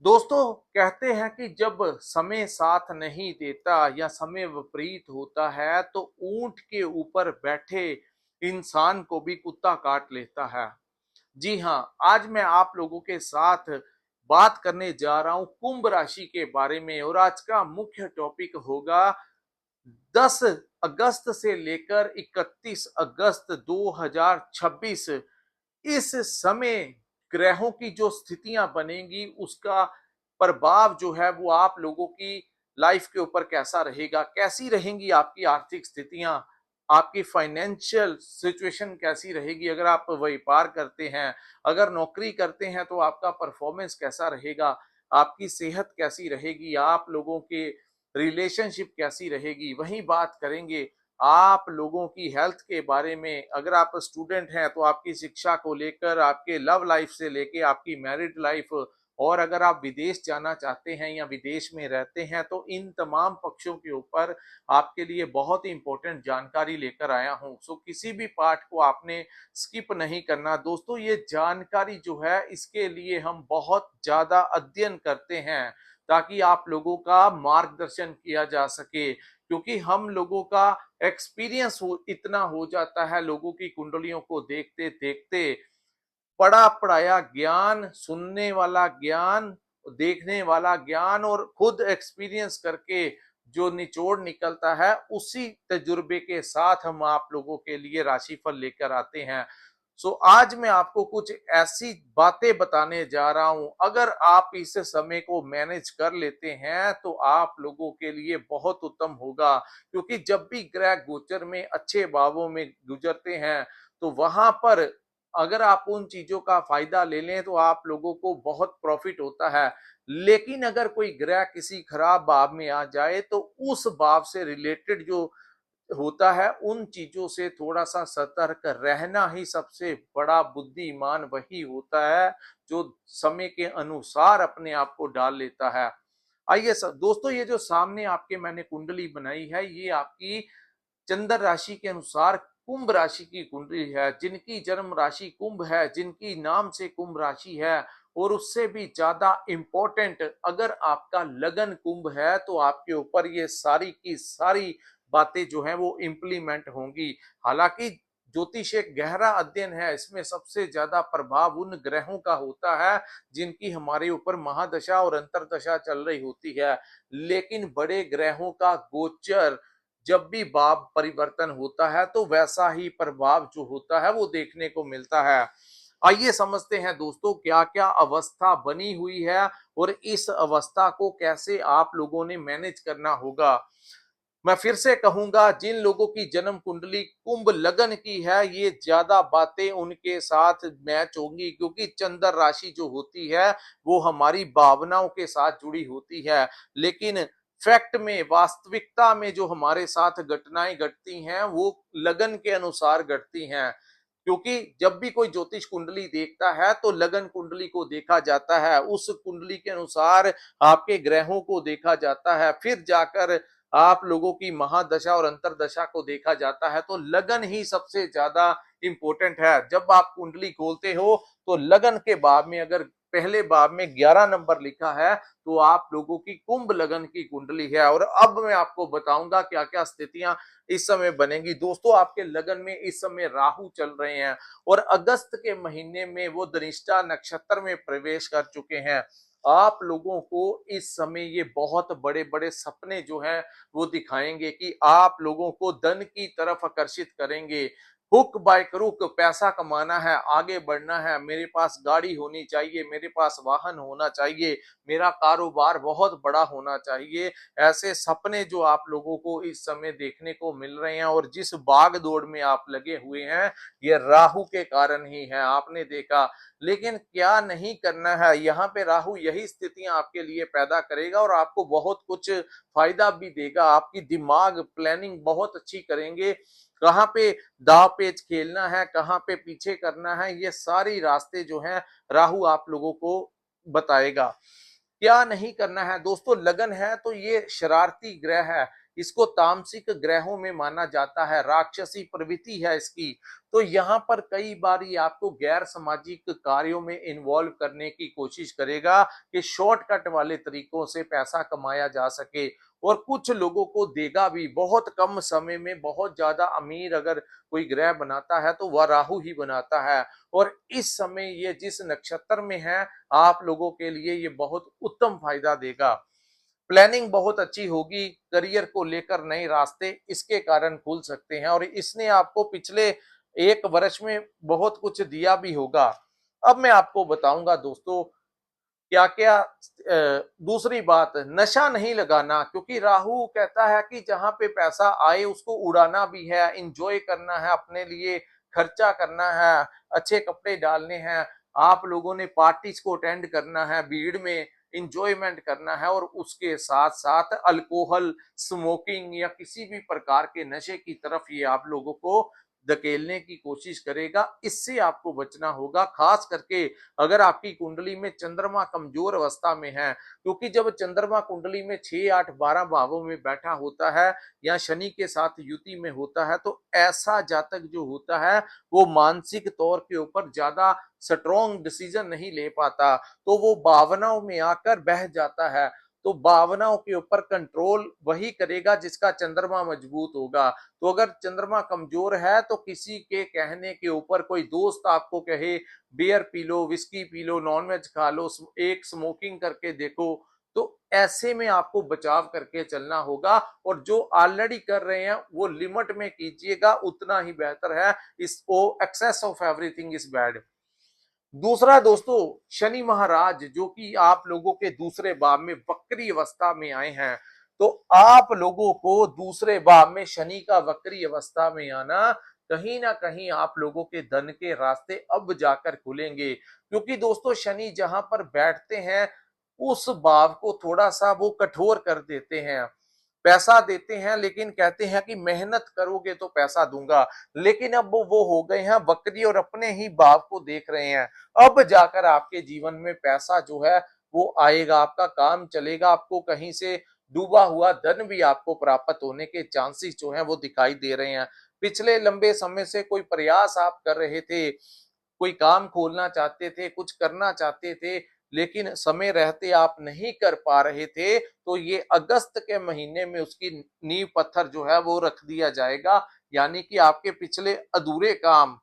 दोस्तों कहते हैं कि जब समय साथ नहीं देता या समय विपरीत होता है तो ऊंट के ऊपर बैठे इंसान को भी कुत्ता काट लेता है। जी हाँ, आज मैं आप लोगों के साथ बात करने जा रहा हूं कुंभ राशि के बारे में और आज का मुख्य टॉपिक होगा 10 अगस्त से लेकर 31 अगस्त 2026। इस समय ग्रहों की जो स्थितियां बनेंगी उसका प्रभाव जो है वो आप लोगों की लाइफ के ऊपर कैसा रहेगा, कैसी रहेंगी आपकी आर्थिक स्थितियां, आपकी फाइनेंशियल सिचुएशन कैसी रहेगी। अगर आप व्यापार करते हैं, अगर नौकरी करते हैं तो आपका परफॉर्मेंस कैसा रहेगा, आपकी सेहत कैसी रहेगी, आप लोगों के रिलेशनशिप कैसी रहेगी। वहीं बात करेंगे आप लोगों की हेल्थ के बारे में। अगर आप स्टूडेंट हैं तो आपकी शिक्षा को लेकर, आपके लव लाइफ से लेके आपकी मैरिड लाइफ, और अगर आप विदेश जाना चाहते हैं या विदेश में रहते हैं तो इन तमाम पक्षों के ऊपर आपके लिए बहुत ही इंपॉर्टेंट जानकारी लेकर आया हूं। सो किसी भी पार्ट को आपने स्किप नहीं करना। दोस्तों ये जानकारी जो है इसके लिए हम बहुत ज्यादा अध्ययन करते हैं ताकि आप लोगों का मार्गदर्शन किया जा सके, क्योंकि हम लोगों का एक्सपीरियंस इतना हो जाता है लोगों की कुंडलियों को देखते देखते। पढ़ा पढ़ाया ज्ञान, सुनने वाला ज्ञान, देखने वाला ज्ञान और खुद एक्सपीरियंस करके जो निचोड़ निकलता है उसी तजुर्बे के साथ हम आप लोगों के लिए राशिफल लेकर आते हैं। सो आज मैं आपको कुछ ऐसी बातें बताने जा रहा हूं, अगर आप इस समय को मैनेज कर लेते हैं तो आप लोगों के लिए बहुत उत्तम होगा। क्योंकि जब भी ग्रह गोचर में अच्छे भावों में गुजरते हैं तो वहां पर अगर आप उन चीजों का फायदा ले लें तो आप लोगों को बहुत प्रॉफिट होता है। लेकिन अगर कोई ग्रह किसी खराब भाव में आ जाए तो उस भाव से रिलेटेड जो होता है उन चीजों से थोड़ा सा सतर्क रहना ही सबसे बड़ा बुद्धिमान वही होता है जो समय के अनुसार अपने आप को डाल लेता है। आइए दोस्तों, ये जो सामने आपके मैंने कुंडली बनाई है ये आपकी चंद्र राशि के अनुसार कुंभ राशि की कुंडली है। जिनकी जन्म राशि कुंभ है, जिनकी नाम से कुंभ राशि है, और उससे भी ज्यादा इंपॉर्टेंट अगर आपका लगन कुंभ है तो आपके ऊपर ये सारी की सारी बातें जो है वो इम्प्लीमेंट होंगी। हालांकि ज्योतिष एक गहरा अध्ययन है, इसमें सबसे ज्यादा प्रभाव उन ग्रहों का होता है जिनकी हमारे ऊपर महादशा और अंतरदशा चल रही होती है। लेकिन बड़े ग्रहों का गोचर जब भी भाव परिवर्तन होता है तो वैसा ही प्रभाव जो होता है वो देखने को मिलता है। आइए समझते हैं दोस्तों क्या क्या अवस्था बनी हुई है और इस अवस्था को कैसे आप लोगों ने मैनेज करना होगा। मैं फिर से कहूंगा, जिन लोगों की जन्म कुंडली कुंभ लगन की है ये ज्यादा बातें उनके साथ मैच होंगी, क्योंकि चंद्र राशि जो होती है वो हमारी भावनाओं के साथ जुड़ी होती है। लेकिन फैक्ट में, वास्तविकता में जो हमारे साथ घटनाएं घटती हैं वो लगन के अनुसार घटती हैं। क्योंकि जब भी कोई ज्योतिष कुंडली देखता है तो लगन कुंडली को देखा जाता है, उस कुंडली के अनुसार आपके ग्रहों को देखा जाता है, फिर जाकर आप लोगों की महादशा और अंतरदशा को देखा जाता है। तो लगन ही सबसे ज्यादा इंपॉर्टेंट है। जब आप कुंडली खोलते हो तो लगन के भाव में अगर पहले भाव में 11 नंबर लिखा है तो आप लोगों की कुंभ लगन की कुंडली है। और अब मैं आपको बताऊंगा क्या क्या स्थितियां इस समय बनेंगी। दोस्तों आपके लगन में इस समय राहु चल रहे हैं और अगस्त के महीने में वो धनिष्ठा नक्षत्र में प्रवेश कर चुके हैं। आप लोगों को इस समय ये बहुत बड़े बड़े सपने जो हैं वो दिखाएंगे कि आप लोगों को धन की तरफ आकर्षित करेंगे। हुक बाय क्रुक पैसा कमाना है, आगे बढ़ना है, मेरे पास गाड़ी होनी चाहिए, मेरे पास वाहन होना चाहिए, मेरा कारोबार बहुत बड़ा होना चाहिए। ऐसे सपने जो आप लोगों को इस समय देखने को मिल रहे हैं और जिस भाग दौड़ में आप लगे हुए हैं ये राहु के कारण ही है, आपने देखा। लेकिन क्या नहीं करना है, यहाँ पे राहु यही स्थितियां आपके लिए पैदा करेगा और आपको बहुत कुछ फायदा भी देगा। आपकी दिमाग प्लानिंग बहुत अच्छी करेंगे, कहाँ पे दाव पेच खेलना है, कहाँ पे पीछे करना है, ये सारी रास्ते जो हैं राहु आप लोगों को बताएगा। क्या नहीं करना है दोस्तों, लगन है तो ये शरारती ग्रह है, इसको तामसिक ग्रहों में माना जाता है, राक्षसी प्रवृत्ति है इसकी। तो यहाँ पर कई बार ये आपको गैर सामाजिक कार्यों में इन्वॉल्व करने की कोशिश करेगा कि शॉर्टकट वाले तरीकों से पैसा कमाया जा सके, और कुछ लोगों को देगा भी बहुत कम समय में। बहुत ज्यादा अमीर अगर कोई ग्रह बनाता है तो वह राहु ही बनाता है, और इस समय ये जिस नक्षत्र में है आप लोगों के लिए ये बहुत उत्तम फायदा देगा। प्लानिंग बहुत अच्छी होगी, करियर को लेकर नए रास्ते इसके कारण खुल सकते हैं, और इसने आपको पिछले 1 वर्ष में बहुत कुछ दिया भी होगा। अब मैं आपको बताऊंगा दोस्तों क्या क्या। दूसरी बात, नशा नहीं लगाना, क्योंकि राहु कहता है कि जहां पे पैसा आए उसको उड़ाना भी है, इंजॉय करना है, अपने लिए खर्चा करना है, अच्छे कपड़े डालने हैं, आप लोगों ने पार्टीज को अटेंड करना है, भीड़ में इंजॉयमेंट करना है, और उसके साथ साथ अल्कोहल, स्मोकिंग या किसी भी प्रकार के नशे की तरफ ये आप लोगों को धकेलने की कोशिश करेगा। इससे आपको बचना होगा, खास करके अगर आपकी कुंडली में चंद्रमा कमजोर अवस्था में है, क्योंकि जब चंद्रमा कुंडली में 6, 8, 12 भावों में बैठा होता है या शनि के साथ युति में होता है, तो ऐसा जातक जो होता है वो मानसिक तौर के ऊपर ज्यादा स्ट्रॉन्ग डिसीजन नहीं ले पाता, तो वो भावनाओं में आकर बह जाता है। तो भावनाओं के ऊपर कंट्रोल वही करेगा जिसका चंद्रमा मजबूत होगा। तो अगर चंद्रमा कमजोर है तो किसी के कहने के ऊपर, कोई दोस्त आपको कहे beer P low, whisky P low, nonveg खा लो, एक स्मोकिंग करके देखो, तो ऐसे में आपको बचाव करके चलना होगा, और जो ऑलरेडी कर रहे हैं वो लिमिट में कीजिएगा, उतना ही बेहतर है। इसको excess of everything is bad. दूसरा दोस्तों, शनि महाराज जो कि आप लोगों के दूसरे भाव में वक्री अवस्था में आए हैं, तो आप लोगों को दूसरे भाव में शनि का वक्री अवस्था में आना, कहीं ना कहीं आप लोगों के धन के रास्ते अब जाकर खुलेंगे, क्योंकि दोस्तों शनि जहां पर बैठते हैं उस भाव को थोड़ा सा वो कठोर कर देते हैं। पैसा देते हैं लेकिन कहते हैं कि मेहनत करोगे तो पैसा दूंगा, लेकिन अब वो हो गए हैं वक्री और अपने ही भाव को देख रहे हैं। अब जाकर आपके जीवन में पैसा जो है वो आएगा, आपका काम चलेगा, आपको कहीं से डूबा हुआ धन भी आपको प्राप्त होने के चांसेस जो हैं वो दिखाई दे रहे हैं। पिछले लंबे समय से कोई प्रयास आप कर रहे थे, कोई काम खोलना चाहते थे, कुछ करना चाहते थे, लेकिन समय रहते आप नहीं कर पा रहे थे, तो ये अगस्त के महीने में उसकी नींव पत्थर जो है वो रख दिया जाएगा। यानी कि आपके पिछले अधूरे काम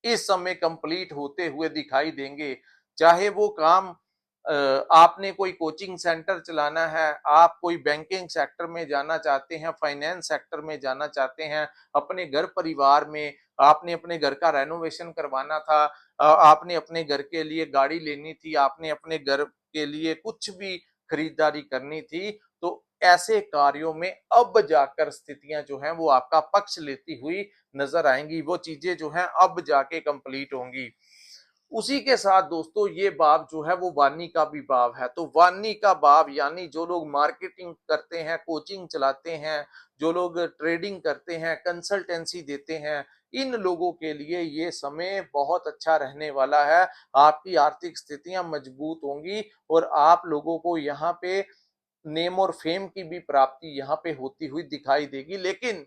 इस समय कंप्लीट होते हुए दिखाई देंगे। चाहे वो काम आपने कोई कोचिंग सेंटर चलाना है, आप कोई बैंकिंग सेक्टर में जाना चाहते हैं, फाइनेंस सेक्टर में जाना चाहते हैं, अपने घर परिवार में आपने अपने घर का रेनोवेशन करवाना था, आपने अपने घर के लिए गाड़ी लेनी थी, आपने अपने घर के लिए कुछ भी खरीदारी करनी थी, तो ऐसे कार्यों में अब जाकर स्थितियां जो हैं वो आपका पक्ष लेती हुई नजर आएंगी। वो चीजें जो हैं अब जाके कंप्लीट होंगी। उसी के साथ दोस्तों ये भाव जो है वो वाणी का भी भाव है। तो वाणी का भाव यानी जो लोग मार्केटिंग करते हैं, कोचिंग चलाते हैं, जो लोग ट्रेडिंग करते हैं, कंसल्टेंसी देते हैं, इन लोगों के लिए ये समय बहुत अच्छा रहने वाला है। आपकी आर्थिक स्थितियां मजबूत होंगी, और आप लोगों को यहाँ पे नेम और फेम की भी प्राप्ति यहाँ पे होती हुई दिखाई देगी। लेकिन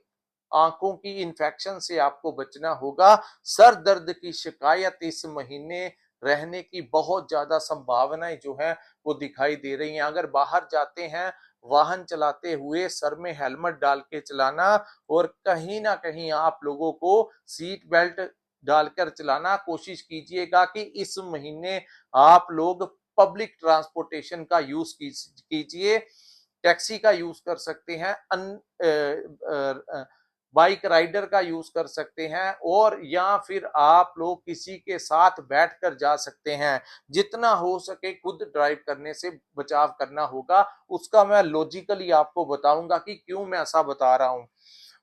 आंखों की इन्फेक्शन से आपको बचना होगा। सर दर्द की शिकायत इस महीने रहने की बहुत ज्यादा संभावनाएं जो है वो दिखाई दे रही हैं। अगर बाहर जाते हैं, वाहन चलाते हुए सर में हेलमेट डाल के चलाना, और कहीं ना कहीं आप लोगों को सीट बेल्ट डालकर चलाना। कोशिश कीजिएगा कि इस महीने आप लोग पब्लिक ट्रांसपोर्टेशन का यूज कीजिए, टैक्सी का यूज कर सकते हैं, बाइक राइडर का यूज कर सकते हैं, और या फिर आप लोग किसी के साथ बैठकर जा सकते हैं। जितना हो सके खुद ड्राइव करने से बचाव करना होगा। उसका मैं लॉजिकली आपको बताऊंगा कि क्यों मैं ऐसा बता रहा हूं।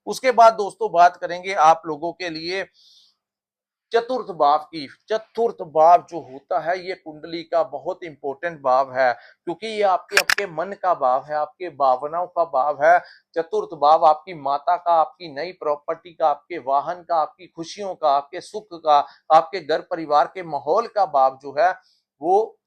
उसके बाद दोस्तों बात करेंगे आप लोगों के लिए चतुर्थ भाव की। चतुर्थ भाव जो होता है ये कुंडली का बहुत इंपॉर्टेंट भाव है, क्योंकि ये आपके आपके मन का भाव है, आपके भावनाओं का भाव है। चतुर्थ भाव आपकी माता का, आपकी नई प्रॉपर्टी का, आपके वाहन का, आपकी खुशियों का, आपके सुख का, आपके घर परिवार के माहौल का भाव जो है वो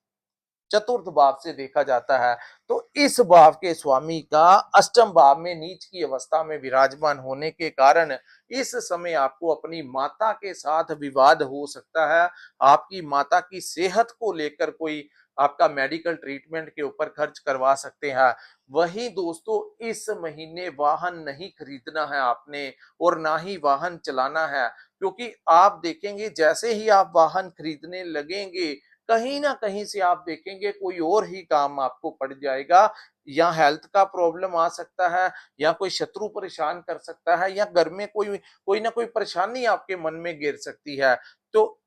चतुर्थ भाव से देखा जाता है। तो इस भाव के स्वामी का अष्टम भाव में नीच की अवस्था में विराजमान होने के कारण इस समय आपको अपनी माता के साथ विवाद हो सकता है। आपकी माता की सेहत को लेकर कोई आपका मेडिकल ट्रीटमेंट के ऊपर खर्च करवा सकते हैं। वहीं दोस्तों इस महीने वाहन नहीं खरीदना है आपने और ना ही वाहन चलाना है, क्योंकि आप देखेंगे जैसे ही आप वाहन खरीदने लगेंगे कहीं ना कहीं से आप देखेंगे कोई और ही काम आपको पड़ जाएगा, या हेल्थ का प्रॉब्लम आ सकता है, या कोई शत्रु परेशान कर सकता है, या घर में कोई कोई ना कोई परेशानी आपके मन में गिर सकती है। तो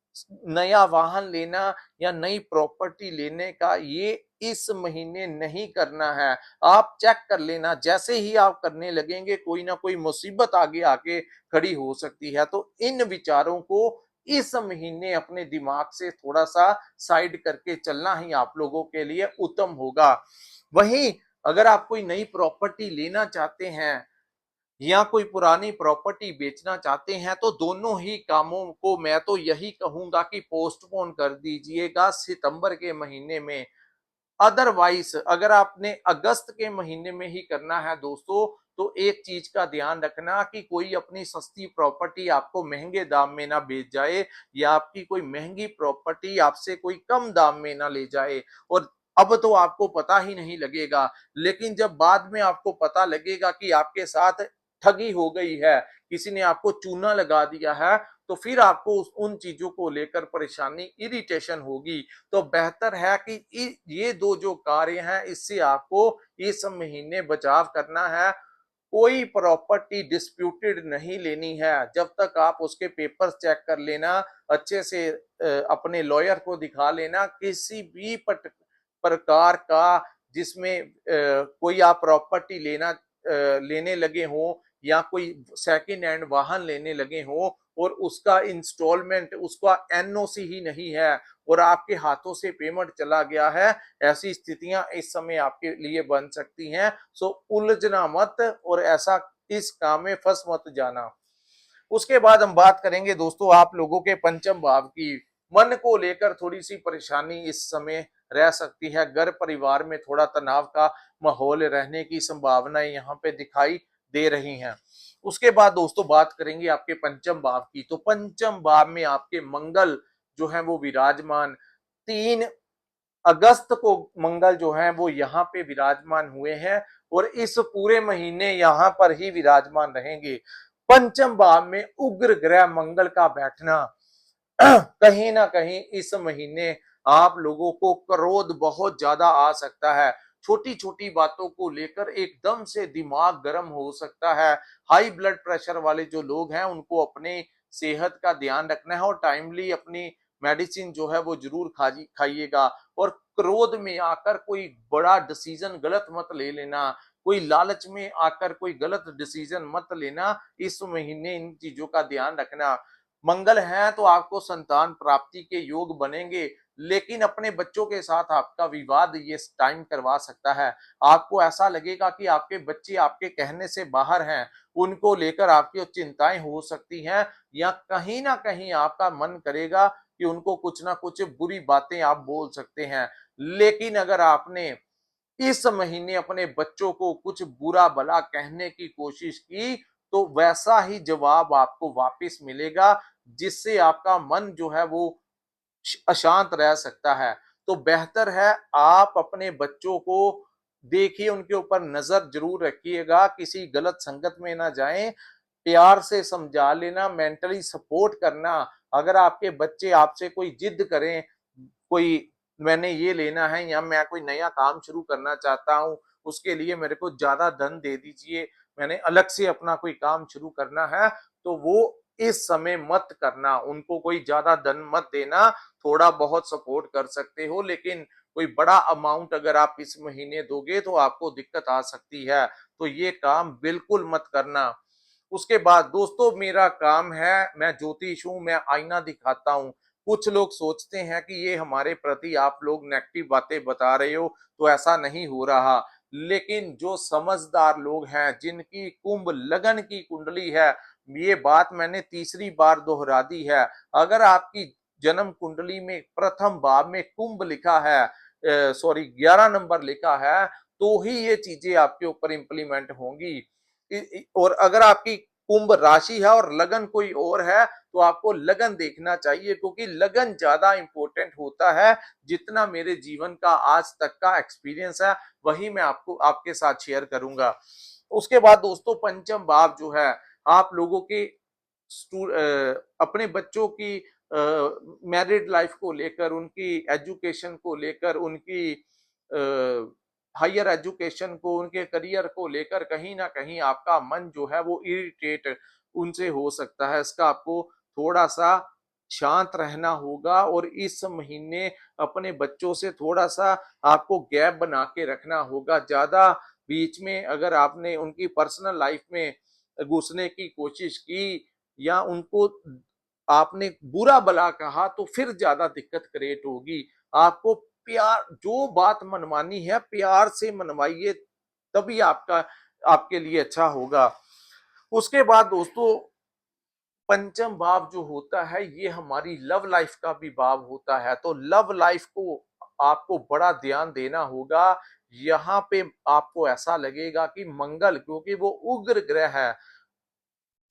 नया वाहन लेना या नई प्रॉपर्टी लेने का ये इस महीने नहीं करना है। आप चेक कर लेना, जैसे ही आप करने लगेंगे कोई ना कोई मुसीबत आगे आके खड़ी हो सकती है। तो इन विचारों को इस महीने अपने दिमाग से थोड़ा सा साइड करके चलना ही आप लोगों के लिए उत्तम होगा। वहीं अगर आप कोई नई प्रॉपर्टी लेना चाहते हैं या कोई पुरानी प्रॉपर्टी बेचना चाहते हैं तो दोनों ही कामों को मैं तो यही कहूंगा कि पोस्टपोन कर दीजिएगा सितंबर के महीने में। अदरवाइज अगर आपने अगस्त के महीने में ही करना है दोस्तों, तो एक चीज का ध्यान रखना कि कोई अपनी सस्ती प्रॉपर्टी आपको महंगे दाम में ना बेच जाए, या आपकी कोई महंगी प्रॉपर्टी आपसे कोई कम दाम में ना ले जाए। और अब तो आपको पता ही नहीं लगेगा, लेकिन जब बाद में आपको पता लगेगा कि आपके साथ ठगी हो गई है, किसी ने आपको चूना लगा दिया है, तो फिर आपको उन चीजों को लेकर परेशानी इरिटेशन होगी। तो बेहतर है कि ये दो जो कार्य हैं इससे आपको इस महीने बचाव करना है। कोई प्रॉपर्टी डिस्प्यूटेड नहीं लेनी है, जब तक आप उसके पेपर्स चेक कर लेना अच्छे से, अपने लॉयर को दिखा लेना। किसी भी प्रकार का जिसमें कोई आप प्रॉपर्टी लेने लगे हो या कोई सेकंड हैंड वाहन लेने लगे हो और उसका इंस्टॉलमेंट, उसका एनओसी ही नहीं है और आपके हाथों से पेमेंट चला गया है, ऐसी स्थितियां इस समय आपके लिए बन सकती हैं। सो उलझना मत और ऐसा इस काम में फंस मत जाना। उसके बाद हम बात करेंगे दोस्तों आप लोगों के पंचम भाव की। मन को लेकर थोड़ी सी परेशानी इस समय रह सकती है, घर परिवार में थोड़ा तनाव का माहौल रहने की संभावनाएं यहाँ पे दिखाई दे रही हैं। उसके बाद दोस्तों बात करेंगे आपके पंचम भाव की। तो पंचम भाव में आपके मंगल जो है वो विराजमान, 3 अगस्त को मंगल जो है वो यहाँ पे विराजमान हुए हैं और इस पूरे महीने यहाँ पर ही विराजमान रहेंगे। पंचम भाव में उग्र ग्रह मंगल का बैठना कहीं ना कहीं इस महीने आप लोगों को क्रोध बहुत ज्यादा आ सकता है। छोटी छोटी बातों को लेकर एकदम से दिमाग गर्म हो सकता है। हाई ब्लड प्रेशर वाले जो लोग हैं उनको अपने सेहत का ध्यान रखना है और टाइमली अपनी मेडिसिन जो है वो जरूर खाइएगा। और क्रोध में आकर कोई बड़ा डिसीजन गलत मत ले लेना, कोई लालच में आकर कोई गलत डिसीजन मत लेना। इस महीने इन चीजों का ध्यान रखना। मंगल है तो आपको संतान प्राप्ति के योग बनेंगे, लेकिन अपने बच्चों के साथ आपका विवाद ये टाइम करवा सकता है। आपको ऐसा लगेगा कि आपके बच्चे आपके कहने से बाहर हैं, उनको लेकर आपकी चिंताएं हो सकती हैं, या कहीं ना कहीं आपका मन करेगा कि उनको कुछ ना कुछ बुरी बातें आप बोल सकते हैं। लेकिन अगर आपने इस महीने अपने बच्चों को कुछ बुरा भला कहने की कोशिश की तो वैसा ही जवाब आपको वापस मिलेगा, जिससे आपका मन जो है वो अशांत रह सकता है। तो बेहतर है आप अपने बच्चों को देखिए, उनके ऊपर नजर जरूर रखिएगा, किसी गलत संगत में ना जाएं। प्यार से समझा लेना, मेंटली सपोर्ट करना। अगर आपके बच्चे आपसे कोई जिद करें, कोई मैंने ये लेना है या मैं कोई नया काम शुरू करना चाहता हूँ, उसके लिए मेरे को ज्यादा धन दे दीजिए, मैंने अलग से अपना कोई काम शुरू करना है, तो वो इस समय मत करना। उनको कोई ज्यादा धन मत देना, थोड़ा बहुत सपोर्ट कर सकते हो, लेकिन कोई बड़ा अमाउंट अगर आप इस महीने दोगे तो आपको दिक्कत आ सकती है। तो ये काम बिल्कुल मत करना। उसके बाद दोस्तों मेरा काम है, मैं ज्योतिष हूँ, मैं आईना दिखाता हूँ। कुछ लोग सोचते हैं कि ये हमारे प्रति आप लोग नेगेटिव बातें बता रहे हो, तो ऐसा नहीं हो रहा। लेकिन जो समझदार लोग हैं, जिनकी कुंभ लगन की कुंडली है, ये बात मैंने तीसरी बार दोहरा दी है। अगर आपकी जन्म कुंडली में प्रथम भाव में कुंभ लिखा है, सॉरी 11 नंबर लिखा है, तो ही ये चीजें आपके ऊपर इंप्लीमेंट होंगी। और अगर आपकी कुंभ राशि है और लगन कोई और है, तो आपको लगन देखना चाहिए, क्योंकि लगन ज्यादा इंपॉर्टेंट होता है। जितना मेरे जीवन का आज तक का एक्सपीरियंस है, वही मैं आपको आपके साथ शेयर करूंगा। उसके बाद दोस्तों पंचम भाव जो है, आप लोगों के अपने बच्चों की मैरिड लाइफ को लेकर, उनकी एजुकेशन को लेकर, उनकी हायर एजुकेशन को, उनके करियर को लेकर कहीं ना कहीं आपका मन जो है वो इरिटेट उनसे हो सकता है। इसका आपको थोड़ा सा शांत रहना होगा, और इस महीने अपने बच्चों से थोड़ा सा आपको गैप बना के रखना होगा। ज्यादा बीच में अगर आपने उनकी पर्सनल लाइफ में घुसने की कोशिश की, या उनको आपने बुरा भला कहा, तो फिर ज्यादा दिक्कत क्रिएट होगी। आपको प्यार, जो बात मनवानी है प्यार से मनवाइए, तभी आपका आपके लिए अच्छा होगा। उसके बाद दोस्तों पंचम भाव जो होता है, ये हमारी लव लाइफ का भी भाव होता है। तो लव लाइफ को आपको बड़ा ध्यान देना होगा। यहाँ पे आपको ऐसा लगेगा कि मंगल, क्योंकि वो उग्र ग्रह है,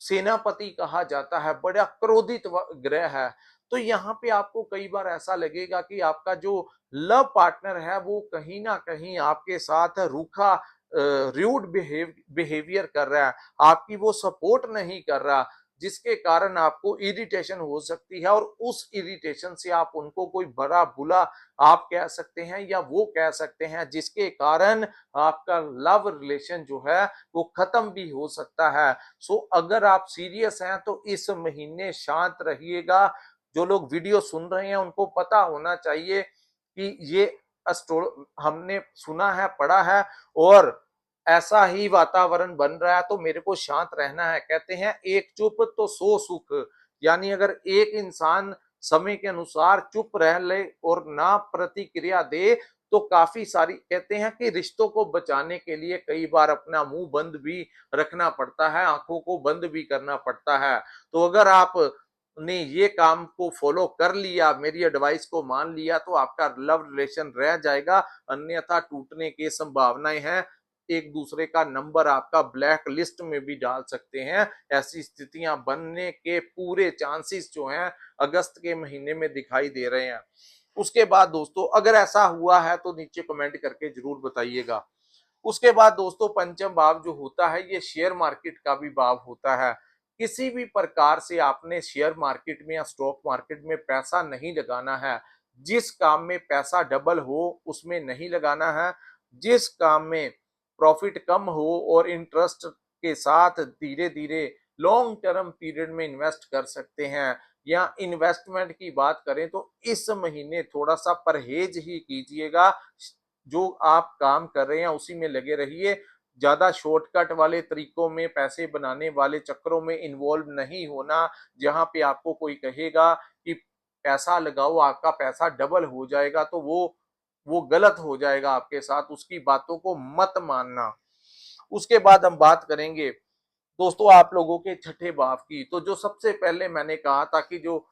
सेनापति कहा जाता है, बड़ा क्रोधित ग्रह है, तो यहाँ पे आपको कई बार ऐसा लगेगा कि आपका जो लव पार्टनर है वो कहीं ना कहीं आपके साथ रूखा रूड बिहेवियर कर रहा है, आपकी वो सपोर्ट नहीं कर रहा, जिसके कारण आपको इरिटेशन हो सकती है। और उस इरिटेशन से आप उनको कोई बड़ा बुला आप कह सकते हैं, या वो कह सकते हैं, जिसके कारण आपका लव रिलेशन जो है वो खत्म भी हो सकता है। सो अगर आप सीरियस हैं तो इस महीने शांत रहिएगा। जो लोग वीडियो सुन रहे हैं उनको पता होना चाहिए कि ये हमने सुना है, पढ़ा है, और ऐसा ही वातावरण बन रहा है, तो मेरे को शांत रहना है। कहते हैं एक चुप तो सौ सुख, यानी अगर एक इंसान समय के अनुसार चुप रह ले और ना प्रतिक्रिया दे, तो काफी सारी, कहते हैं कि रिश्तों को बचाने के लिए कई बार अपना मुंह बंद भी रखना पड़ता है, आंखों को बंद भी करना पड़ता है। तो अगर आप ने ये काम को फॉलो कर लिया, मेरी एडवाइस को मान लिया, तो आपका लव रिलेशन रह जाएगा, अन्यथा टूटने की संभावनाएं हैं। एक दूसरे का नंबर आपका ब्लैक लिस्ट में भी डाल सकते हैं। ऐसी स्थितियां बनने के पूरे चांसेस जो हैं अगस्त के महीने में दिखाई दे रहे हैं। उसके बाद दोस्तों अगर ऐसा हुआ है तो नीचे कमेंट करके जरूर बताइएगा। उसके बाद दोस्तों पंचम भाव जो होता है, ये शेयर मार्केट का भी भाव होता है। किसी भी प्रकार से आपने शेयर मार्केट में या स्टॉक मार्केट में पैसा नहीं लगाना है। जिस काम में पैसा डबल हो उसमें नहीं लगाना है। जिस काम में प्रॉफिट कम हो और इंटरेस्ट के साथ धीरे धीरे लॉन्ग टर्म पीरियड में इन्वेस्ट कर सकते हैं, या इन्वेस्टमेंट की बात करें तो इस महीने थोड़ा सा परहेज ही कीजिएगा। जो आप काम कर रहे हैं उसी में लगे रहिए। ज्यादा शॉर्टकट वाले तरीकों में, पैसे बनाने वाले चक्करों में इन्वॉल्व नहीं होना, जहां पे आपको कोई कहेगा कि पैसा लगाओ आपका पैसा डबल हो जाएगा, तो वो गलत हो जाएगा आपके साथ, उसकी बातों को मत मानना। उसके बाद हम बात करेंगे दोस्तों आप लोगों के छठे भाव की। तो जो सबसे पहले मैंने कहा था कि जो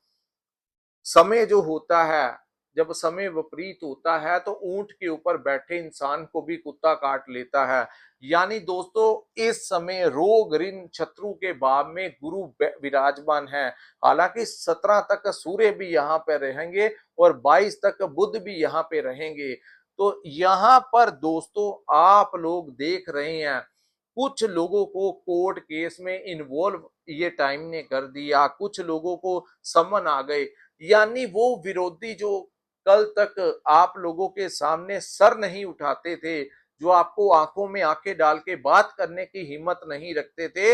समय जो होता है, जब समय विपरीत होता है, तो ऊंट के ऊपर बैठे इंसान को भी कुत्ता काट लेता है। यानी दोस्तों इस समय रोग ऋण शत्रु के भाव में गुरु विराजमान है। हालांकि 17 तक सूर्य भी यहाँ पे रहेंगे और 22 तक बुध भी यहाँ पे रहेंगे। तो यहाँ पर दोस्तों आप लोग देख रहे हैं कुछ लोगों को कोर्ट केस में इन्वॉल्व ये टाइम ने कर दिया, कुछ लोगों को समन आ गए। यानी वो विरोधी जो कल तक आप लोगों के सामने सर नहीं उठाते थे, जो आपको आंखों में आंखें डाल के बात करने की हिम्मत नहीं रखते थे,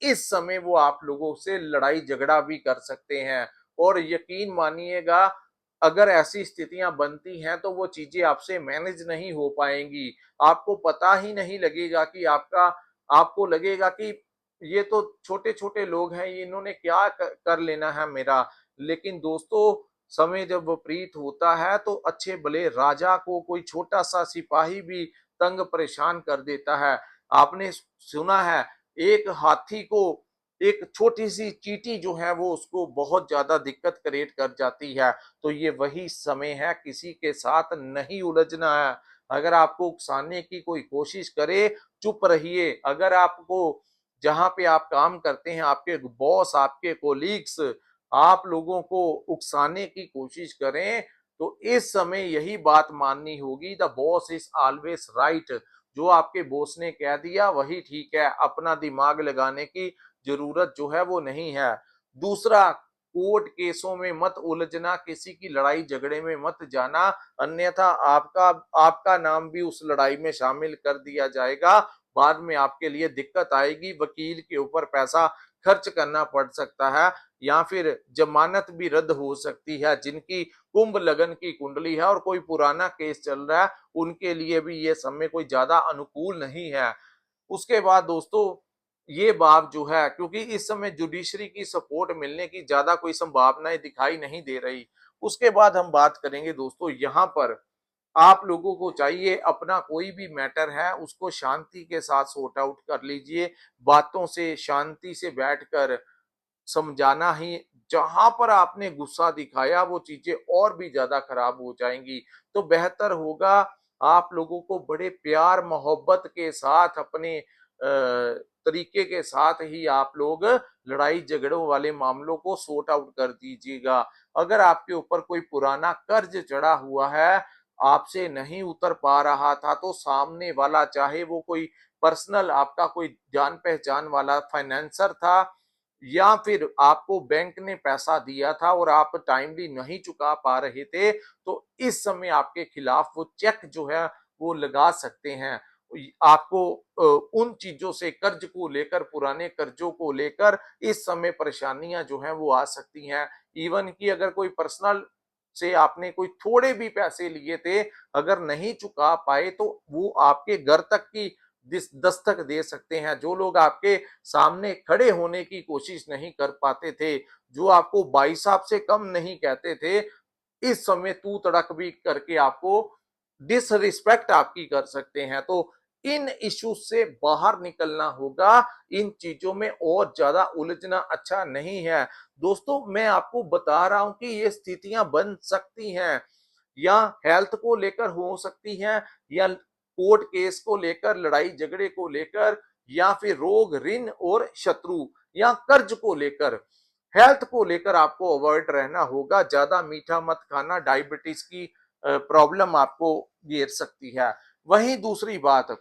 इस समय वो आप लोगों से लड़ाई झगड़ा भी कर सकते हैं। और यकीन मानिएगा अगर ऐसी स्थितियां बनती हैं तो वो चीजें आपसे मैनेज नहीं हो पाएंगी। आपको पता ही नहीं लगेगा कि आपको लगेगा कि ये तो छोटे छोटे लोग हैं, इन्होंने क्या कर लेना है मेरा। लेकिन दोस्तों समय जब विपरीत होता है तो अच्छे भले राजा को कोई छोटा सा सिपाही भी तंग परेशान कर देता है। आपने सुना है एक हाथी को एक छोटी सी चींटी जो है वो उसको बहुत ज्यादा दिक्कत क्रिएट कर जाती है। तो ये वही समय है, किसी के साथ नहीं उलझना है। अगर आपको उकसाने की कोई कोशिश करे, चुप रहिए। अगर आपको जहाँ पे आप काम करते हैं, आपके बॉस, आपके कोलीग्स आप लोगों को उकसाने की कोशिश करें, तो इस समय यही बात माननी होगी, the boss is always right. जो आपके बॉस ने कह दिया वही ठीक है, अपना दिमाग लगाने की जरूरत जो है वो नहीं है। दूसरा, कोर्ट केसों में मत उलझना, किसी की लड़ाई झगड़े में मत जाना, अन्यथा आपका आपका नाम भी उस लड़ाई में शामिल कर दिया जाएगा। बाद में आपके लिए दिक्कत आएगी, वकील के ऊपर पैसा खर्च करना पड़ सकता है, या फिर जमानत भी रद्द हो सकती है। जिनकी कुंभ लगन की कुंडली है और कोई पुराना केस चल रहा है, उनके लिए भी ये समय कोई ज्यादा अनुकूल नहीं है। उसके बाद दोस्तों, ये बात जो है, क्योंकि इस समय जुडिशरी की सपोर्ट मिलने की ज्यादा कोई संभावनाएं दिखाई नहीं दे रही। उसके बाद हम बात करेंगे दोस्तों, यहाँ पर आप लोगों को चाहिए अपना कोई भी मैटर है उसको शांति के साथ सॉर्ट आउट कर लीजिए। बातों से, शांति से बैठकर समझाना ही, जहां पर आपने गुस्सा दिखाया वो चीजें और भी ज्यादा खराब हो जाएंगी। तो बेहतर होगा आप लोगों को बड़े प्यार मोहब्बत के साथ, अपने तरीके के साथ ही आप लोग लड़ाई झगड़ों वाले मामलों को सॉर्ट आउट कर दीजिएगा। अगर आपके ऊपर कोई पुराना कर्ज चढ़ा हुआ है, आपसे नहीं उतर पा रहा था, तो सामने वाला, चाहे वो कोई पर्सनल आपका कोई जान पहचान वाला फाइनेंसर था, या फिर आपको बैंक ने पैसा दिया था और आप टाइमली नहीं चुका पा रहे थे, तो इस समय आपके खिलाफ वो चेक जो है वो लगा सकते हैं। आपको उन चीजों से, कर्ज को लेकर, पुराने कर्जों को लेकर इस समय परेशानियां जो हैं वो आ सकती हैं। इवन कि अगर कोई पर्सनल से आपने कोई थोड़े भी पैसे लिए थे, अगर नहीं चुका पाए, तो वो आपके घर तक की दस्तक दे सकते हैं। जो लोग आपके सामने खड़े होने की कोशिश नहीं कर पाते थे, जो आपको भाई साहब से कम नहीं कहते थे, इस समय तू तड़क भी करके आपको डिसरिस्पेक्ट आपकी कर सकते हैं। तो इन इश्यूज से बाहर निकलना होगा, इन चीजों में और ज्यादा उलझना अच्छा नहीं है। दोस्तों, मैं आपको बता रहा हूं कि ये स्थितियां बन सकती हैं, या हेल्थ को लेकर हो सकती हैं, या कोर्ट केस को लेकर, लड़ाई झगड़े को लेकर, या फिर रोग, ऋण और शत्रु, या कर्ज को लेकर। हेल्थ को लेकर आपको अवॉइड रहना होगा, ज्यादा मीठा मत खाना, डायबिटीज की प्रॉब्लम आपको घेर सकती है। वहीं दूसरी बात,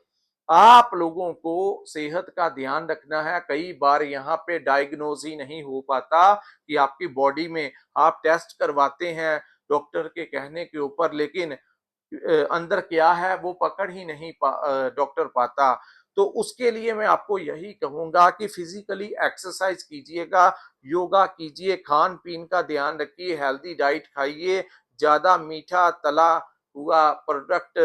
आप लोगों को सेहत का ध्यान रखना है। कई बार यहाँ पे डायग्नोज ही नहीं हो पाता कि आपकी बॉडी में, आप टेस्ट करवाते हैं डॉक्टर के कहने के ऊपर, लेकिन अंदर क्या है वो पकड़ ही नहीं डॉक्टर पाता। तो उसके लिए मैं आपको यही कहूंगा कि फिजिकली एक्सरसाइज कीजिएगा, योगा कीजिए, खान पीन का ध्यान रखिए, हेल्दी डाइट खाइए, ज्यादा मीठा तला हुआ प्रोडक्ट,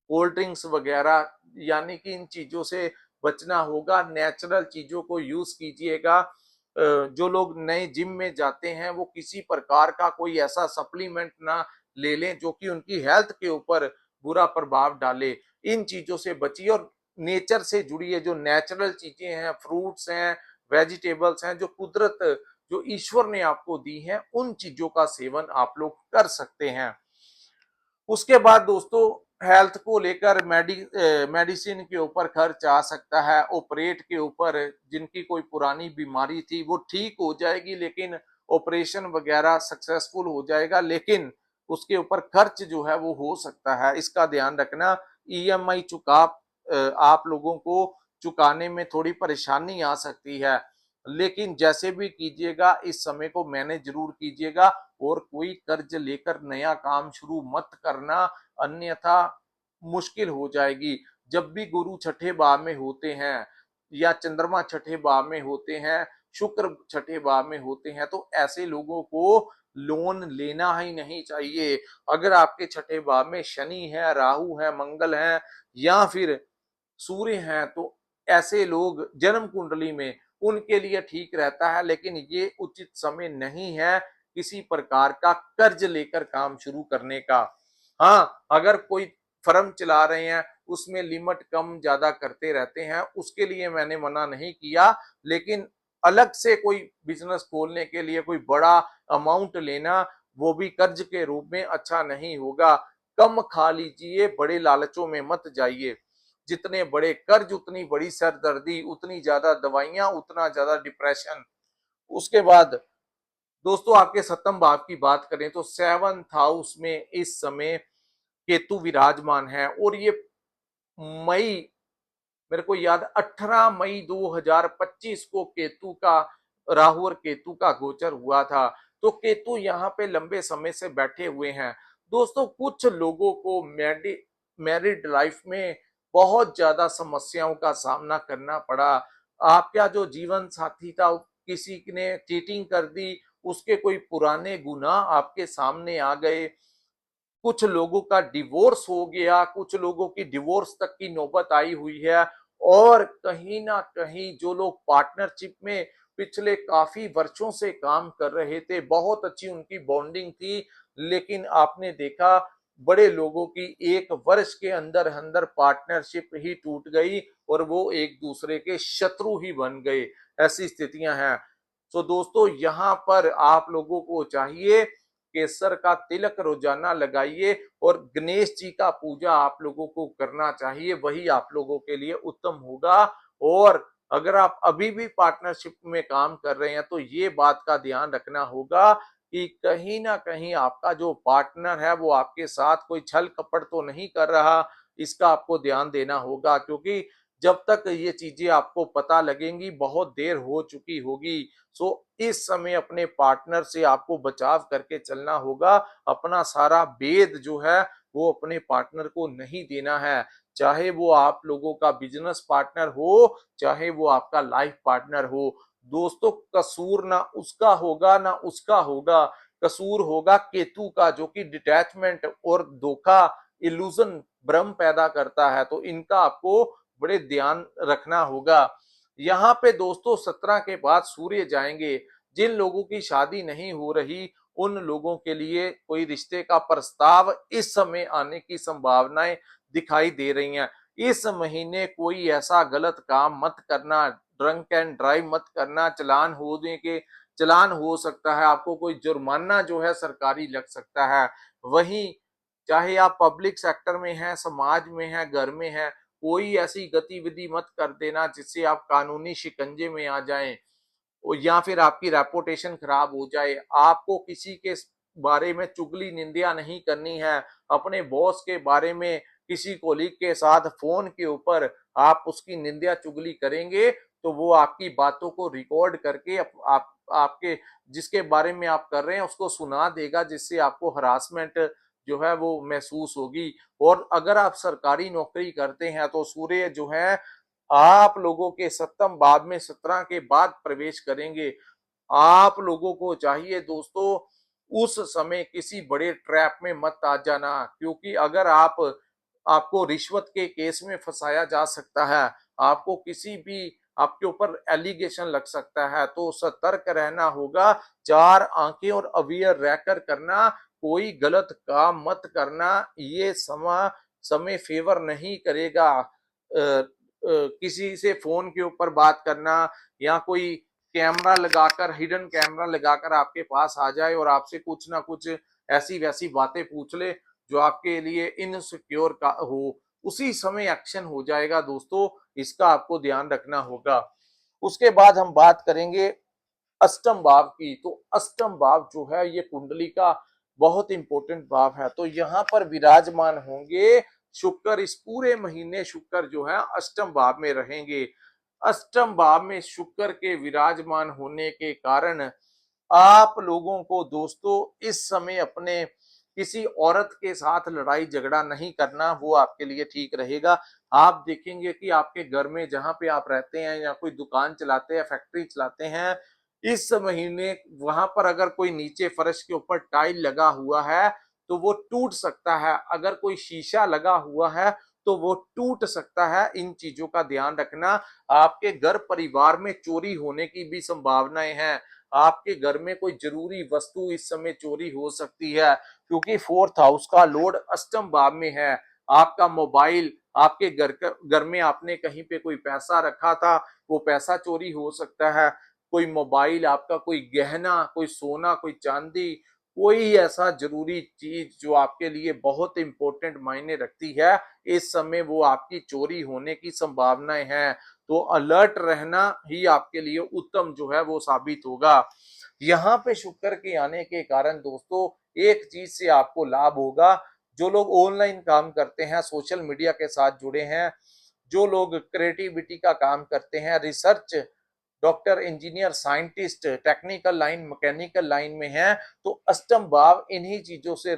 कोल्ड ड्रिंक्स वगैरह, यानी कि इन चीजों से बचना होगा। नेचुरल चीजों को यूज कीजिएगा। जो लोग नए जिम में जाते हैं, वो किसी प्रकार का कोई ऐसा सप्लीमेंट ना ले लें जो कि उनकी हेल्थ के ऊपर बुरा प्रभाव डाले। इन चीजों से बचिए और नेचर से जुड़िए। जो नेचुरल चीजें हैं, फ्रूट्स हैं, वेजिटेबल्स हैं, जो कुदरत, जो ईश्वर ने आपको दी हैं, उन चीजों का सेवन आप लोग कर सकते हैं। उसके बाद दोस्तों, हेल्थ को लेकर मेडिसिन के ऊपर खर्च आ सकता है, ऑपरेट के ऊपर। जिनकी कोई पुरानी बीमारी थी वो ठीक हो जाएगी, लेकिन ऑपरेशन वगैरह सक्सेसफुल हो जाएगा, लेकिन उसके ऊपर खर्च जो है वो हो सकता है, इसका ध्यान रखना। ईएमआई आप लोगों को चुकाने में थोड़ी परेशानी आ सकती है, लेकिन जैसे भी कीजिएगा इस समय को मैनेज जरूर कीजिएगा, और कोई कर्ज लेकर नया काम शुरू मत करना, अन्यथा मुश्किल हो जाएगी। जब भी गुरु छठे भाव में होते हैं, या चंद्रमा छठे भाव में होते हैं, शुक्र छठे भाव में होते हैं, तो ऐसे लोगों को लोन लेना ही नहीं चाहिए। अगर आपके छठे भाव में शनि है, राहु है, मंगल है, या फिर सूर्य हैं, तो ऐसे लोग जन्म कुंडली में, उनके लिए ठीक रहता है, लेकिन ये उचित समय नहीं है किसी प्रकार का कर्ज लेकर काम शुरू करने का। हाँ, अगर कोई फर्म चला रहे हैं, उसमें लिमिट कम ज्यादा करते रहते हैं, उसके लिए मैंने मना नहीं किया, लेकिन अलग से कोई बिजनेस खोलने के लिए कोई बड़ा अमाउंट लेना, वो भी कर्ज के रूप में, अच्छा नहीं होगा। कम खा लीजिए, बड़े लालचों में मत जाइए। जितने बड़े कर्ज उतनी बड़ी सरदर्दी, उतनी ज्यादा दवाइयां, उतना ज्यादा डिप्रेशन। उसके बाद दोस्तों आपके सप्तम भाव की बात करें तो सेवंथ हाउस में इस समय केतु विराजमान है, और ये मई, मेरे को याद 18 मई 2025 को केतु का, राहु और केतु का गोचर हुआ था। तो केतु यहाँ पे लंबे समय से बैठे हुए हैं। दोस्तों कुछ लोगों को मैरिड लाइफ में बहुत ज्यादा समस्याओं का सामना करना पड़ा। आपका जो जीवन साथी था, किसी ने चीटिंग कर दी, उसके कोई पुराने गुनाह आपके सामने आ गए, कुछ लोगों का डिवोर्स हो गया, कुछ लोगों की डिवोर्स तक की नौबत आई हुई है। और कहीं ना कहीं जो लोग पार्टनरशिप में पिछले काफी वर्षों से काम कर रहे थे, बहुत अच्छी उनकी बॉन्डिंग थी, लेकिन आपने देखा बड़े लोगों की 1 वर्ष के अंदर अंदर पार्टनरशिप ही टूट गई और वो एक दूसरे के शत्रु ही बन गए। ऐसी स्थितियां हैं। तो दोस्तों यहाँ पर आप लोगों को चाहिए, केसर का तिलक रोजाना लगाइए और गणेश जी का पूजा आप लोगों को करना चाहिए, वही आप लोगों के लिए उत्तम होगा। और अगर आप अभी भी पार्टनरशिप में काम कर रहे हैं तो ये बात का ध्यान रखना होगा कि कहीं ना कहीं आपका जो पार्टनर है वो आपके साथ कोई छल कपट तो नहीं कर रहा, इसका आपको ध्यान देना होगा, क्योंकि जब तक ये चीजें आपको पता लगेंगी बहुत देर हो चुकी होगी। सो इस समय अपने पार्टनर से आपको बचाव करके चलना होगा। अपना सारा भेद जो है वो अपने पार्टनर को नहीं देना है, चाहे वो आप लोगों का बिजनेस पार्टनर हो, चाहे वो आपका लाइफ पार्टनर हो। दोस्तों कसूर ना उसका होगा ना उसका होगा, कसूर होगा केतु का, जो कि डिटैचमेंट और धोखा, इल्यूजन, भ्रम पैदा करता है। तो इनका आपको बड़े ध्यान रखना होगा। यहाँ पे दोस्तों 17 के बाद सूर्य जाएंगे। जिन लोगों की शादी नहीं हो रही उन लोगों के लिए कोई रिश्ते का प्रस्ताव इस समय आने की संभावनाएं दिखाई दे रही हैं। इस महीने कोई ऐसा गलत काम मत करना, ड्रंक एंड ड्राइव मत करना, चलान हो सकता है, आपको कोई जुर्माना जो है सरकारी लग सकता है। वहीं चाहे आप पब्लिक सेक्टर में हैं, समाज में हैं, घर में हैं, कोई ऐसी गतिविधि मत कर देना जिससे आप कानूनी शिकंजे में आ जाएं या फिर आपकी रेपुटेशन खराब हो जाए। आपको किसी के बारे में चुगली निंदा नहीं करनी है। अपने बॉस के बारे में किसी कोलीग के साथ फोन के ऊपर आप उसकी निंदा चुगली करेंगे तो वो आपकी बातों को रिकॉर्ड करके आपके जिसके बारे में आप कर रहे हैं उसको सुना देगा, जिससे आपको हरासमेंट जो है वो महसूस होगी। और अगर आप सरकारी नौकरी करते हैं तो सूर्य जो है आप लोगों के सप्तम भाव में 17 के बाद प्रवेश करेंगे। आप लोगों को चाहिए दोस्तों उस समय किसी बड़े ट्रैप में मत आ जाना, क्योंकि अगर आपको रिश्वत के केस में फंसाया जा सकता है, आपको किसी भी आपके ऊपर एलिगेशन लग सकता है, तो सतर्क रहना होगा। 4 आंखें और अवेयर रहकर करना, कोई गलत काम मत करना। ये समय फेवर नहीं करेगा। किसी से फोन के ऊपर बात करना या कोई कैमरा लगाकर, हिडन कैमरा लगाकर आपके पास आ जाए और आपसे कुछ ना कुछ ऐसी वैसी बातें पूछ ले जो आपके लिए इनसिक्योर का हो, उसी समय एक्शन हो जाएगा दोस्तों। इसका आपको ध्यान रखना होगा। उसके बाद हम बात करेंगे अष्टम भाव की। तो अष्टम भाव जो है ये कुंडली का बहुत इंपॉर्टेंट भाव है। तो यहाँ पर विराजमान होंगे शुक्र। इस पूरे महीने शुक्र जो है अष्टम भाव में रहेंगे। अष्टम भाव में शुक्र के विराजमान होने के कारण आप लोगों को दोस्तों इस समय अपने किसी औरत के साथ लड़ाई झगड़ा नहीं करना, वो आपके लिए ठीक रहेगा। आप देखेंगे कि आपके घर में जहां पे आप रहते हैं या कोई दुकान चलाते हैं, फैक्ट्री चलाते हैं, इस महीने वहां पर अगर कोई नीचे फर्श के ऊपर टाइल लगा हुआ है तो वो टूट सकता है। अगर कोई शीशा लगा हुआ है तो वो टूट सकता है। इन चीजों का ध्यान रखना। आपके घर परिवार में चोरी होने की भी संभावनाएं हैं। आपके घर में कोई जरूरी वस्तु इस समय चोरी हो सकती है, क्योंकि फोर्थ हाउस का लॉर्ड अष्टम भाव में है। आपका मोबाइल, आपके घर में आपने कहीं पे कोई पैसा रखा था, वो पैसा चोरी हो सकता है। कोई मोबाइल, आपका कोई गहना, कोई सोना, कोई चांदी, कोई ऐसा जरूरी चीज जो आपके लिए बहुत इंपॉर्टेंट मायने रखती है, इस समय वो आपकी चोरी होने की संभावनाएं हैं। तो अलर्ट रहना ही आपके लिए उत्तम जो है वो साबित होगा। यहाँ पे शुक्र के आने के कारण दोस्तों एक चीज से आपको लाभ होगा। जो लोग ऑनलाइन काम करते हैं, सोशल मीडिया के साथ जुड़े हैं, जो लोग क्रिएटिविटी का काम करते हैं, research, doctor, engineer, scientist, technical line, mechanical line में है, तो अष्टम भाव इन्हीं चीजों से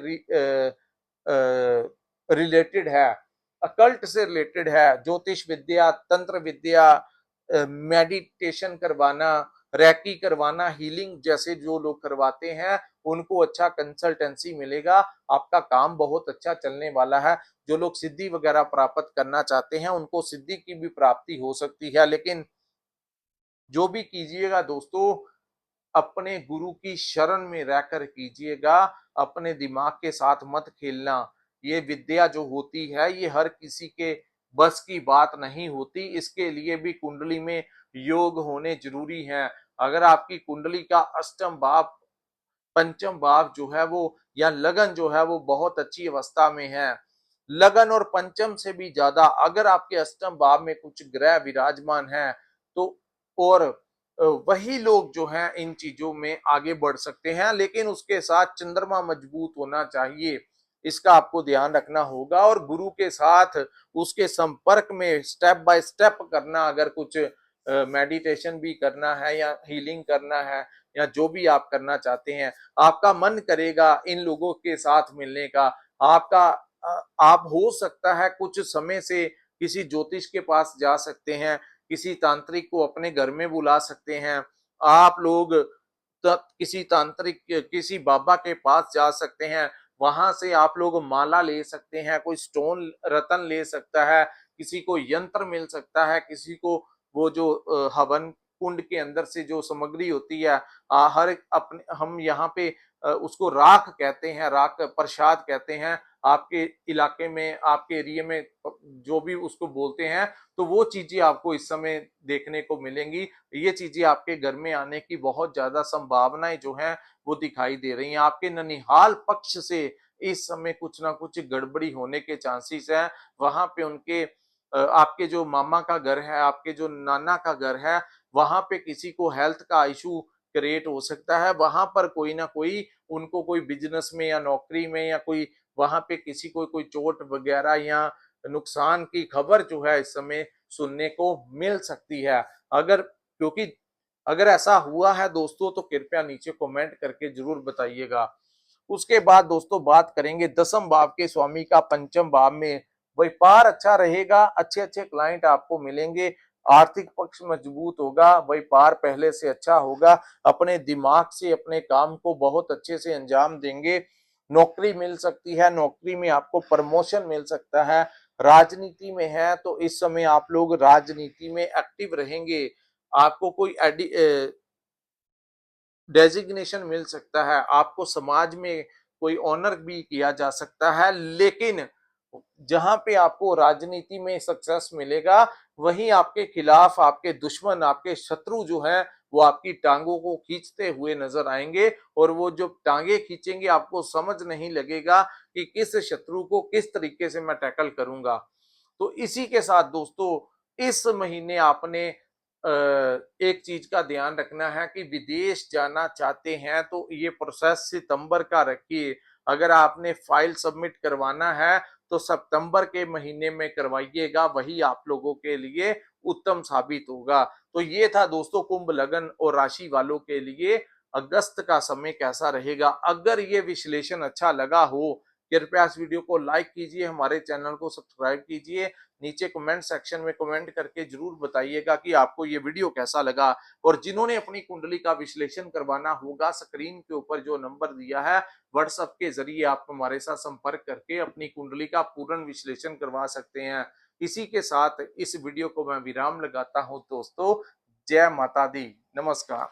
रिलेटेड है, अकल्ट से रिलेटेड है। ज्योतिष विद्या, तंत्र विद्या, मेडिटेशन करवाना, रैकी करवाना, हीलिंग जैसे जो लोग करवाते हैं उनको अच्छा कंसल्टेंसी मिलेगा। आपका काम बहुत अच्छा चलने वाला है। जो लोग सिद्धि वगैरह प्राप्त करना चाहते हैं उनको सिद्धि की भी प्राप्ति हो सकती है। लेकिन जो भी कीजिएगा दोस्तों, अपने गुरु की शरण में रहकर कीजिएगा। अपने दिमाग के साथ मत खेलना। ये विद्या जो होती है ये हर किसी के बस की बात नहीं होती। इसके लिए भी कुंडली में योग होने जरूरी है। अगर आपकी कुंडली का अष्टम भाव, पंचम भाव जो है वो, या लगन जो है वो बहुत अच्छी अवस्था में है, लगन और पंचम से भी ज्यादा अगर आपके अष्टम भाव में कुछ ग्रह विराजमान है, तो और वही लोग जो हैं इन चीजों में आगे बढ़ सकते हैं। लेकिन उसके साथ चंद्रमा मजबूत होना चाहिए, इसका आपको ध्यान रखना होगा। और गुरु के साथ उसके संपर्क में स्टेप बाय स्टेप करना, अगर कुछ मेडिटेशन भी करना है या हीलिंग करना है या जो भी आप करना चाहते हैं, आपका मन करेगा इन लोगों के साथ मिलने का। आपका आप हो सकता है कुछ समय से किसी ज्योतिष के पास जा सकते हैं, किसी तांत्रिक को अपने घर में बुला सकते हैं। आप लोग किसी तांत्रिक, किसी बाबा के पास जा सकते हैं, वहां से आप लोग माला ले सकते हैं, कोई स्टोन रतन ले सकता है, किसी को यंत्र मिल सकता है, किसी को वो जो हवन कुंड के अंदर से जो सामग्री होती है, हर एक अपने हम यहाँ पे उसको राख कहते हैं, राख प्रसाद कहते हैं। आपके इलाके में, आपके एरिया में जो भी उसको बोलते हैं, तो वो चीजें आपको इस समय देखने को मिलेंगी। ये चीजें आपके घर में आने की बहुत ज्यादा संभावनाएं जो हैं वो दिखाई दे रही हैं। आपके ननिहाल पक्ष से इस समय कुछ ना कुछ गड़बड़ी होने के चांसेस हैं। वहां पे उनके आपके जो मामा का घर है, आपके जो नाना का घर है, वहां पे किसी को हेल्थ का इशू क्रिएट हो सकता है। वहां पर कोई ना कोई उनको कोई बिजनेस में या नौकरी में या कोई वहां पे किसी को कोई चोट वगैरह या नुकसान की खबर जो है इस समय सुनने को मिल सकती है। अगर क्योंकि अगर ऐसा हुआ है दोस्तों तो कृपया नीचे कमेंट करके जरूर बताइएगा। उसके बाद दोस्तों बात करेंगे दसम भाव के स्वामी का पंचम भाव में। व्यापार अच्छा रहेगा, अच्छे अच्छे क्लाइंट आपको मिलेंगे, आर्थिक पक्ष मजबूत होगा, व्यापार पहले से अच्छा होगा, अपने दिमाग से अपने काम को बहुत अच्छे से अंजाम देंगे। नौकरी मिल सकती है, नौकरी में आपको प्रमोशन मिल सकता है। राजनीति में है तो इस समय आप लोग राजनीति में एक्टिव रहेंगे। आपको कोई डेजिग्नेशन मिल सकता है, आपको समाज में कोई ऑनर भी किया जा सकता है। लेकिन जहां पे आपको राजनीति में सक्सेस मिलेगा, वहीं आपके खिलाफ आपके दुश्मन, आपके शत्रु जो हैं वो आपकी टांगों को खींचते हुए नजर आएंगे। और वो जो टांगे खींचेंगे आपको समझ नहीं लगेगा कि किस शत्रु को किस तरीके से मैं टैकल करूंगा। तो इसी के साथ दोस्तों इस महीने आपने एक चीज का ध्यान रखना है कि विदेश जाना चाहते हैं तो ये प्रोसेस सितंबर का रखिए। अगर आपने फाइल सबमिट करवाना है तो सितंबर के महीने में करवाइएगा, वही आप लोगों के लिए उत्तम साबित होगा। तो ये था दोस्तों कुंभ लगन और राशि वालों के लिए अगस्त का समय कैसा रहेगा। अगर ये विश्लेषण अच्छा लगा हो, कृपया इस वीडियो को लाइक कीजिए, हमारे चैनल को सब्सक्राइब कीजिए। नीचे कमेंट सेक्शन में कमेंट करके जरूर बताइएगा कि आपको ये वीडियो कैसा लगा। और जिन्होंने अपनी कुंडली का विश्लेषण करवाना होगा, स्क्रीन के ऊपर जो नंबर दिया है, व्हाट्सएप के जरिए आप हमारे साथ संपर्क करके अपनी कुंडली का पूर्ण विश्लेषण करवा सकते हैं। इसी के साथ इस वीडियो को मैं विराम लगाता हूं दोस्तों। जय माता दी, नमस्कार।